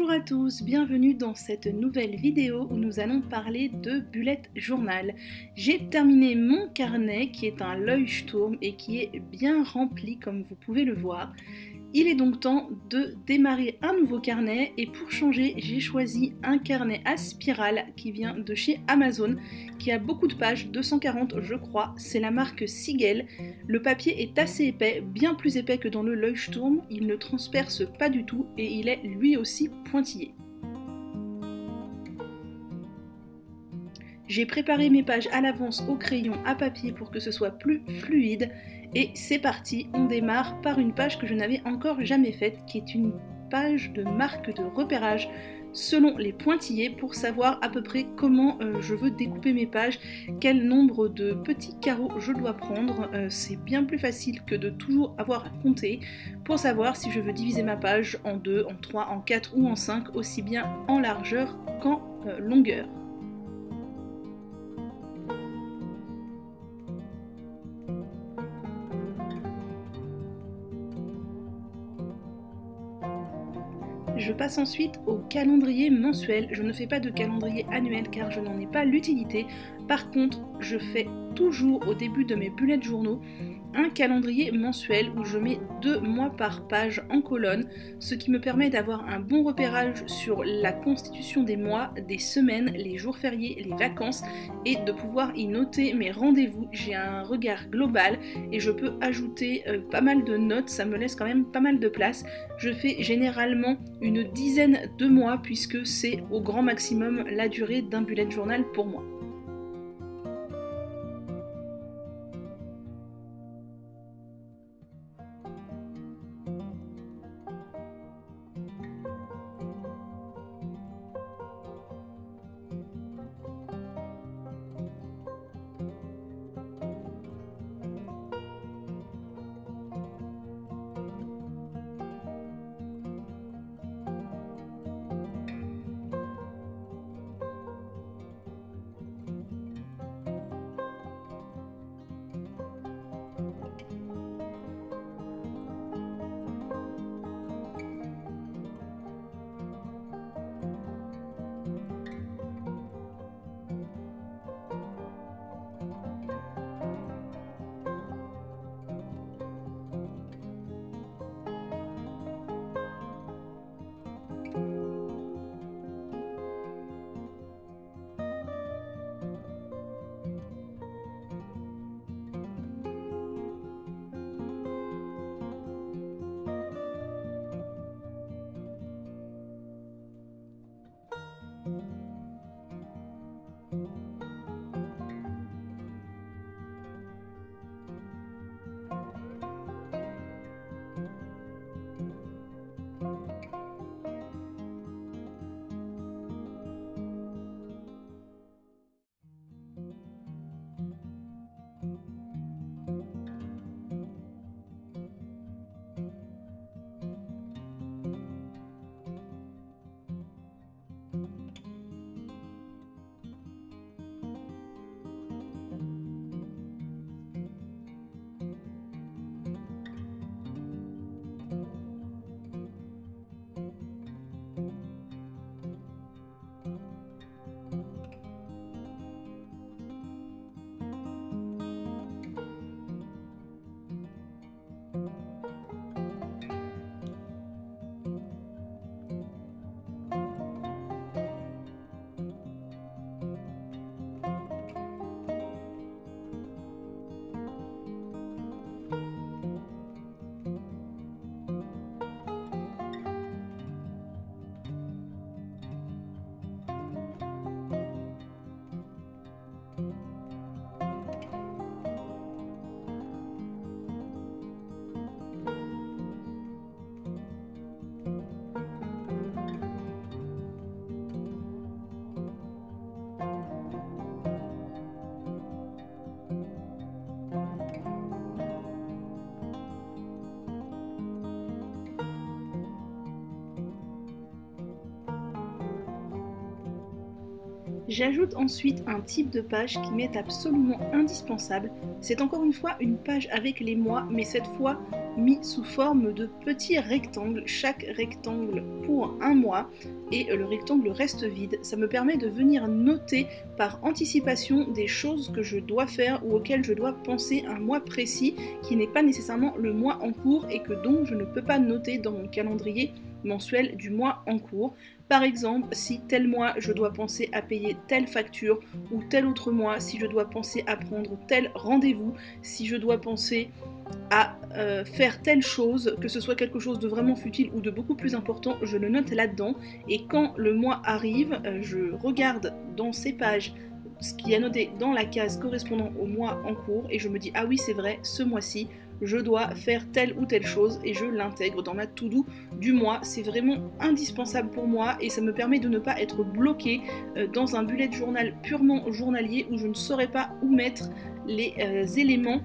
Bonjour à tous, bienvenue dans cette nouvelle vidéo où nous allons parler de bullet journal. J'ai terminé mon carnet qui est un Leuchtturm et qui est bien rempli comme vous pouvez le voir. Il est donc temps de démarrer un nouveau carnet et pour changer j'ai choisi un carnet à spirale qui vient de chez Amazon qui a beaucoup de pages, 240 je crois, c'est la marque Sigel. Le papier est assez épais, bien plus épais que dans le Leuchtturm, il ne transperce pas du tout et il est lui aussi pointillé. J'ai préparé mes pages à l'avance au crayon à papier pour que ce soit plus fluide et c'est parti, on démarre par une page que je n'avais encore jamais faite qui est une page de marque de repérage selon les pointillés pour savoir à peu près comment je veux découper mes pages, quel nombre de petits carreaux je dois prendre, c'est bien plus facile que de toujours avoir à compter pour savoir si je veux diviser ma page en 2, en 3, en 4 ou en 5, aussi bien en largeur qu'en longueur. Je passe ensuite au calendrier mensuel. Je ne fais pas de calendrier annuel car je n'en ai pas l'utilité. Par contre, je fais toujours au début de mes bullet journaux un calendrier mensuel où je mets 2 mois par page en colonne, ce qui me permet d'avoir un bon repérage sur la constitution des mois, des semaines, les jours fériés, les vacances et de pouvoir y noter mes rendez-vous. J'ai un regard global et je peux ajouter pas mal de notes, ça me laisse quand même pas mal de place. Je fais généralement une dizaine de mois puisque c'est au grand maximum la durée d'un bullet journal pour moi. J'ajoute ensuite un type de page qui m'est absolument indispensable. C'est encore une fois une page avec les mois, mais cette fois mis sous forme de petits rectangles, chaque rectangle pour un mois, et le rectangle reste vide. Ça me permet de venir noter par anticipation des choses que je dois faire ou auxquelles je dois penser un mois précis, qui n'est pas nécessairement le mois en cours et que donc je ne peux pas noter dans mon calendrier mensuel du mois en cours. Par exemple, si tel mois je dois penser à payer telle facture, ou tel autre mois si je dois penser à prendre tel rendez-vous, si je dois penser à faire telle chose, que ce soit quelque chose de vraiment futile ou de beaucoup plus important, je le note là-dedans, et quand le mois arrive, je regarde dans ces pages ce qui est noté dans la case correspondant au mois en cours, et je me dis ah oui c'est vrai, ce mois-ci je dois faire telle ou telle chose, et je l'intègre dans ma to-do du mois. C'est vraiment indispensable pour moi et ça me permet de ne pas être bloqué dans un bullet journal purement journalier où je ne saurais pas où mettre les éléments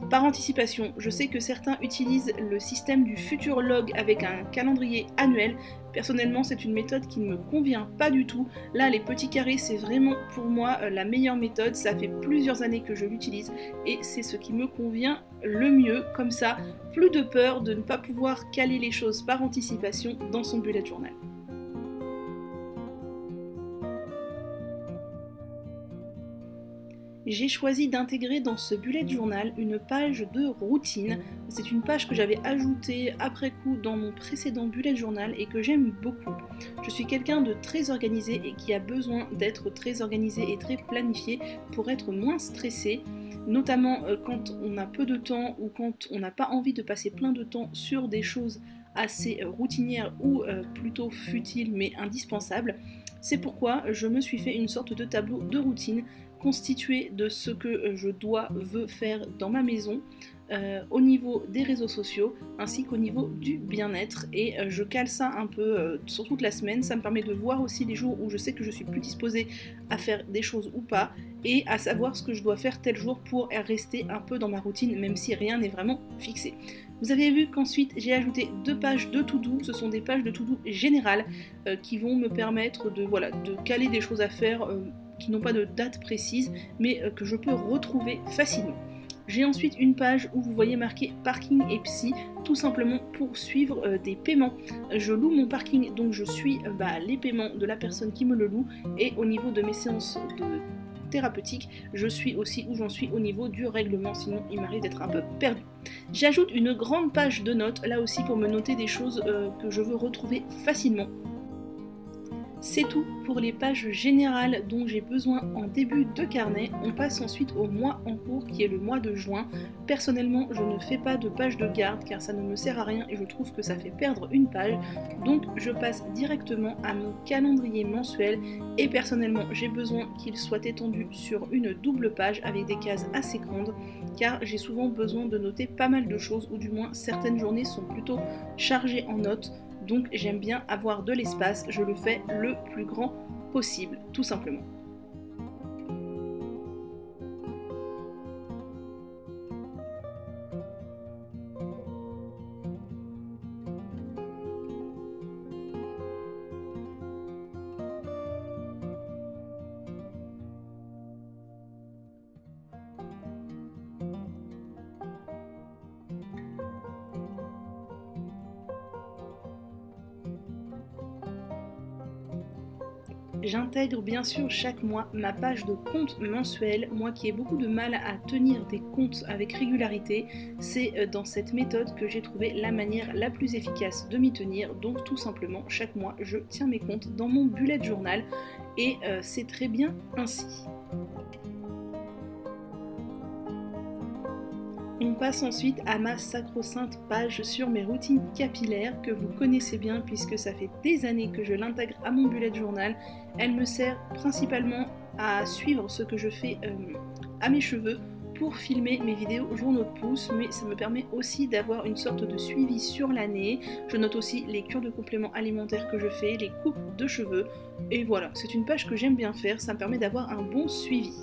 par anticipation. Je sais que certains utilisent le système du Futurlog avec un calendrier annuel. Personnellement, c'est une méthode qui ne me convient pas du tout. Là, les petits carrés, c'est vraiment pour moi la meilleure méthode. Ça fait plusieurs années que je l'utilise et c'est ce qui me convient le mieux. Comme ça, plus de peur de ne pas pouvoir caler les choses par anticipation dans son bullet journal. J'ai choisi d'intégrer dans ce bullet journal une page de routine. C'est une page que j'avais ajoutée après coup dans mon précédent bullet journal et que j'aime beaucoup. Je suis quelqu'un de très organisé et qui a besoin d'être très organisé et très planifié pour être moins stressé, notamment quand on a peu de temps ou quand on n'a pas envie de passer plein de temps sur des choses assez routinières ou plutôt futiles mais indispensables. C'est pourquoi je me suis fait une sorte de tableau de routine constitué de ce que je veux faire dans ma maison, au niveau des réseaux sociaux ainsi qu'au niveau du bien-être, et je cale ça un peu sur toute la semaine. Ça me permet de voir aussi les jours où je sais que je suis plus disposée à faire des choses ou pas, et à savoir ce que je dois faire tel jour pour rester un peu dans ma routine même si rien n'est vraiment fixé. Vous avez vu qu'ensuite j'ai ajouté 2 pages de to-do. Ce sont des pages de to-do générales qui vont me permettre de caler des choses à faire qui n'ont pas de date précise mais que je peux retrouver facilement. J'ai ensuite une page où vous voyez marqué parking et psy, tout simplement pour suivre des paiements. Je loue mon parking, donc je suis les paiements de la personne qui me le loue, et au niveau de mes séances de thérapeutique, je suis aussi où j'en suis au niveau du règlement, sinon il m'arrive d'être un peu perdu. J'ajoute une grande page de notes, là aussi pour me noter des choses que je veux retrouver facilement. C'est tout pour les pages générales dont j'ai besoin en début de carnet. On passe ensuite au mois en cours qui est le mois de juin. Personnellement, je ne fais pas de page de garde car ça ne me sert à rien et je trouve que ça fait perdre une page. Donc je passe directement à mon calendrier mensuel et personnellement j'ai besoin qu'il soit étendu sur une double page avec des cases assez grandes car j'ai souvent besoin de noter pas mal de choses, ou du moins certaines journées sont plutôt chargées en notes. Donc j'aime bien avoir de l'espace, je le fais le plus grand possible, tout simplement. J'intègre bien sûr chaque mois ma page de compte mensuel. Moi qui ai beaucoup de mal à tenir des comptes avec régularité, c'est dans cette méthode que j'ai trouvé la manière la plus efficace de m'y tenir. Donc tout simplement, chaque mois, je tiens mes comptes dans mon bullet journal et c'est très bien ainsi. On passe ensuite à ma sacro-sainte page sur mes routines capillaires que vous connaissez bien puisque ça fait des années que je l'intègre à mon bullet journal. Elle me sert principalement à suivre ce que je fais à mes cheveux pour filmer mes vidéos journaux de pouce, mais ça me permet aussi d'avoir une sorte de suivi sur l'année. Je note aussi les cures de compléments alimentaires que je fais, les coupes de cheveux, et voilà, c'est une page que j'aime bien faire, ça me permet d'avoir un bon suivi.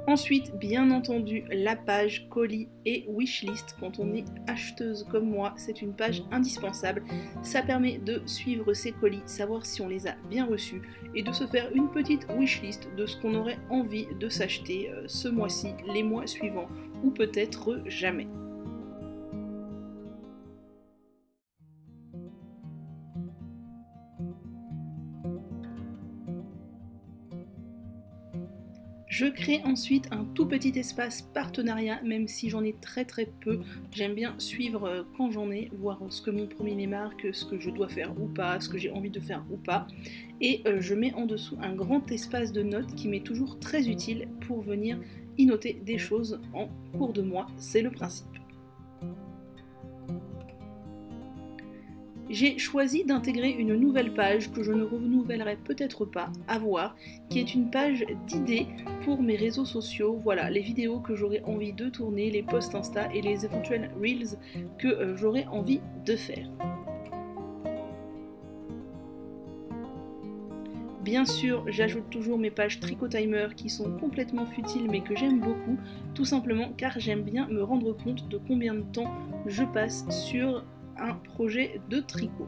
Ensuite, bien entendu, la page colis et wishlist. Quand on est acheteuse comme moi, c'est une page indispensable. Ça permet de suivre ses colis, savoir si on les a bien reçus et de se faire une petite wishlist de ce qu'on aurait envie de s'acheter ce mois-ci, les mois suivants ou peut-être jamais. Je crée ensuite un tout petit espace partenariat, même si j'en ai très peu. J'aime bien suivre quand j'en ai, voir ce que mon premier me marque, ce que je dois faire ou pas, ce que j'ai envie de faire ou pas. Et je mets en dessous un grand espace de notes qui m'est toujours très utile pour venir y noter des choses en cours de mois. C'est le principe. J'ai choisi d'intégrer une nouvelle page que je ne renouvellerai peut-être pas, à voir, qui est une page d'idées pour mes réseaux sociaux. Voilà, les vidéos que j'aurais envie de tourner, les posts Insta et les éventuels Reels que j'aurais envie de faire. Bien sûr, j'ajoute toujours mes pages Tricot Timer qui sont complètement futiles mais que j'aime beaucoup, tout simplement car j'aime bien me rendre compte de combien de temps je passe sur un projet de tricot.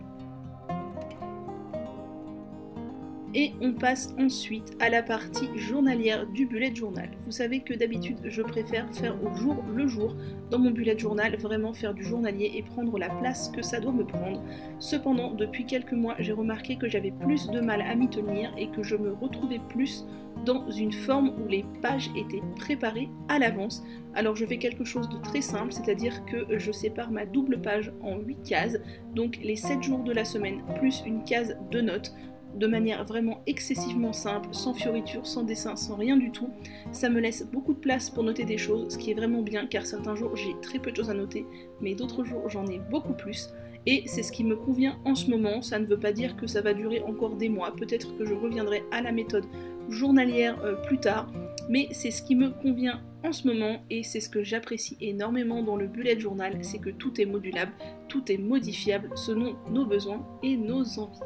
Et on passe ensuite à la partie journalière du bullet journal. Vous savez que d'habitude je préfère faire au jour le jour dans mon bullet journal, vraiment faire du journalier et prendre la place que ça doit me prendre. Cependant, depuis quelques mois, j'ai remarqué que j'avais plus de mal à m'y tenir et que je me retrouvais plus dans une forme où les pages étaient préparées à l'avance. Alors je fais quelque chose de très simple, c'est-à-dire que je sépare ma double page en 8 cases, donc les 7 jours de la semaine plus une case de notes, de manière vraiment excessivement simple, sans fioritures, sans dessin, sans rien du tout. Ça me laisse beaucoup de place pour noter des choses, ce qui est vraiment bien car certains jours j'ai très peu de choses à noter, mais d'autres jours j'en ai beaucoup plus. Et c'est ce qui me convient en ce moment. Ça ne veut pas dire que ça va durer encore des mois, peut-être que je reviendrai à la méthode journalière plus tard, mais c'est ce qui me convient en ce moment et c'est ce que j'apprécie énormément dans le bullet journal, c'est que tout est modulable, tout est modifiable selon nos besoins et nos envies.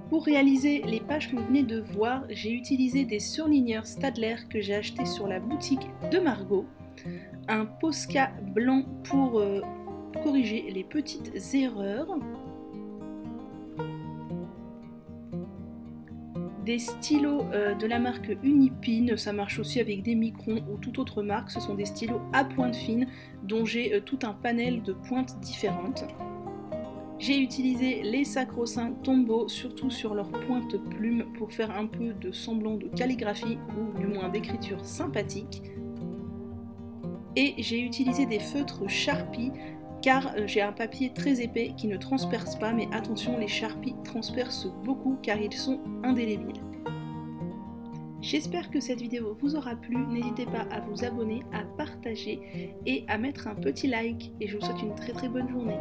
Pour réaliser les pages que vous venez de voir, j'ai utilisé des surligneurs Staedtler que j'ai achetés sur la boutique de Margot, un Posca blanc pour corriger les petites erreurs, des stylos de la marque Unipin, ça marche aussi avec des Microns ou toute autre marque, ce sont des stylos à pointe fine dont j'ai tout un panel de pointes différentes. J'ai utilisé les sacro-saints Tombow, surtout sur leur pointe plume, pour faire un peu de semblant de calligraphie, ou du moins d'écriture sympathique. Et j'ai utilisé des feutres Sharpie car j'ai un papier très épais qui ne transperce pas, mais attention, les Sharpies transpercent beaucoup car ils sont indélébiles. J'espère que cette vidéo vous aura plu, n'hésitez pas à vous abonner, à partager et à mettre un petit like, et je vous souhaite une très bonne journée.